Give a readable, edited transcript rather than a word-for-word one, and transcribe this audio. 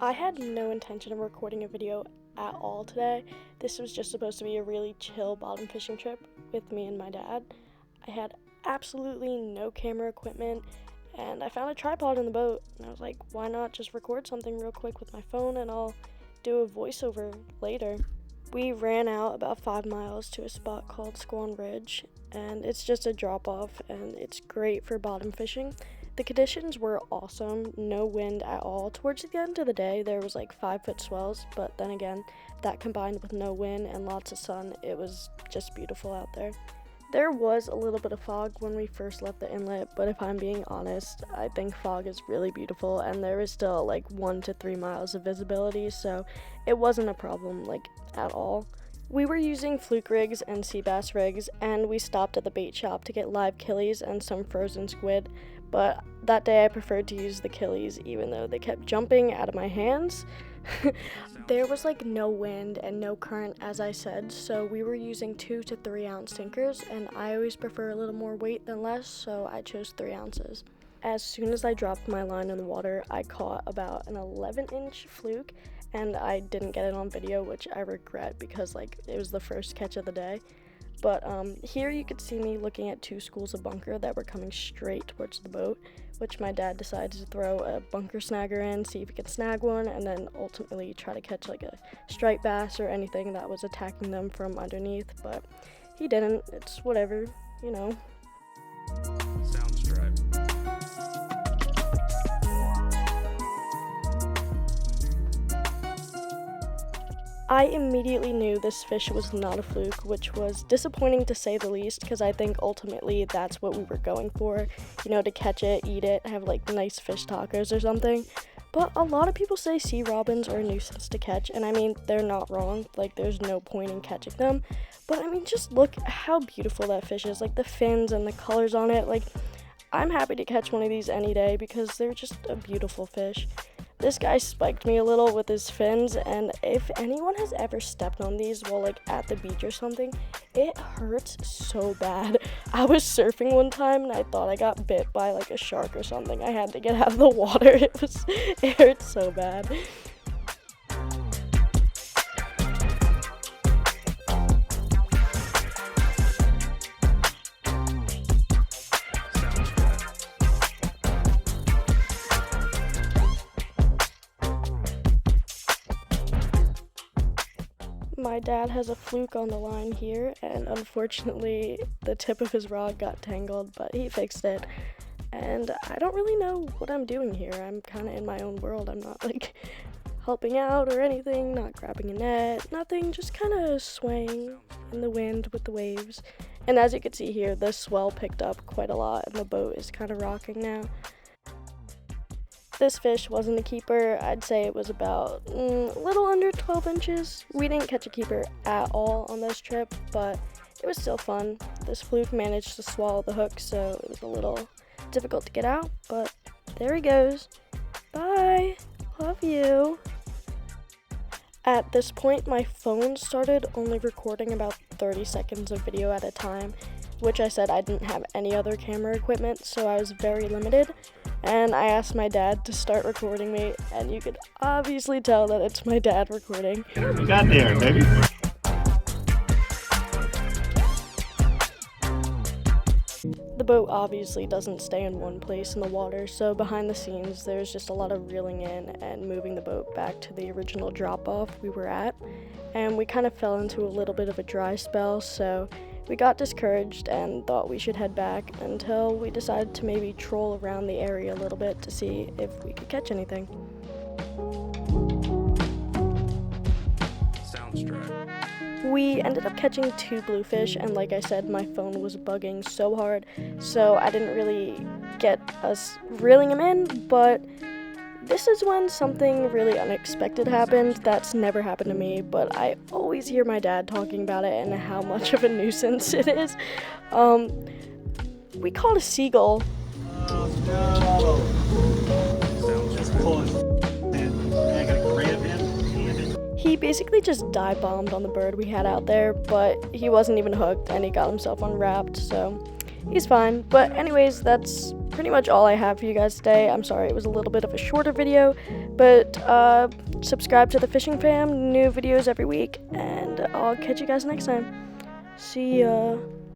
I had no intention of recording a video at all today. This was just supposed to be a really chill bottom fishing trip with me and my dad. I had absolutely no camera equipment, and I found a tripod in the boat, and I was like, why not just record something real quick with my phone and I'll do a voiceover later. We ran out about 5 miles to a spot called Squan Ridge, and it's just a drop-off, and it's great for bottom fishing. The conditions were awesome, no wind at all. Towards the end of the day, there was like 5-foot swells, but then again, that combined with no wind and lots of sun, it was just beautiful out there. There was a little bit of fog when we first left the inlet, but if I'm being honest, I think fog is really beautiful, and there is still like 1 to 3 miles of visibility, so it wasn't a problem like at all. We were using Fluke rigs and sea bass rigs, and we stopped at the bait shop to get live killies and some frozen squid, but that day I preferred to use the killies even though they kept jumping out of my hands. There was like no wind and no current, as I said, so we were using 2 to 3 ounce sinkers, and I always prefer a little more weight than less, so I chose 3 ounces. As soon as I dropped my line in the water, I caught about an 11-inch fluke, and I didn't get it on video, which I regret because like it was the first catch of the day. But here you could see me looking at 2 schools of bunker that were coming straight towards the boat, which my dad decided to throw a bunker snagger in, see if he could snag one, and then ultimately try to catch like a striped bass or anything that was attacking them from underneath, but he didn't. It's whatever, you know. Sounds right. I immediately knew this fish was not a fluke, which was disappointing to say the least, because I think ultimately that's what we were going for, you know, to catch it, eat it, have like nice fish tacos or something. But a lot of people say sea robins are a nuisance to catch, and I mean, they're not wrong, like there's no point in catching them. But I mean, just look how beautiful that fish is, like the fins and the colors on it. Like, I'm happy to catch one of these any day because they're just a beautiful fish. This guy spiked me a little with his fins, and if anyone has ever stepped on these while like at the beach or something, it hurts so bad. I was surfing one time and I thought I got bit by like a shark or something. I had to get out of the water. It hurt so bad. My dad has a fluke on the line here, and unfortunately the tip of his rod got tangled, but he fixed it. And I don't really know what I'm doing here. I'm kind of in my own world. I'm not like helping out or anything, not grabbing a net, nothing, just kind of swaying in the wind with the waves. And as you can see here, the swell picked up quite a lot and the boat is kind of rocking now. This fish wasn't a keeper. I'd say it was about a little under 12 inches. We didn't catch a keeper at all on this trip, but it was still fun. This fluke managed to swallow the hook, so it was a little difficult to get out, but there he goes. Bye. Love you. At this point, my phone started only recording about 30 seconds of video at a time, which I said I didn't have any other camera equipment, so I was very limited. And I asked my dad to start recording me, and you could obviously tell that it's my dad recording. You got there, baby. The boat obviously doesn't stay in one place in the water, so behind the scenes there's just a lot of reeling in and moving the boat back to the original drop-off we were at. And we kind of fell into a little bit of a dry spell, so we got discouraged and thought we should head back until we decided to maybe troll around the area a little bit to see if we could catch anything. Sounds right. We ended up catching 2 bluefish, and like I said, my phone was bugging so hard, so I didn't really get us reeling them in, but this is when something really unexpected happened. That's never happened to me, but I always hear my dad talking about it and how much of a nuisance it is. We caught a seagull. Oh no! Sounds just pulling. I gotta grab him. He basically just dive bombed on the bird we had out there, but he wasn't even hooked and he got himself unwrapped, so he's fine. But anyways, that's pretty much all I have for you guys today. I'm sorry it was a little bit of a shorter video, but subscribe to the Fishing Fam, new videos every week, and I'll catch you guys next time. See ya.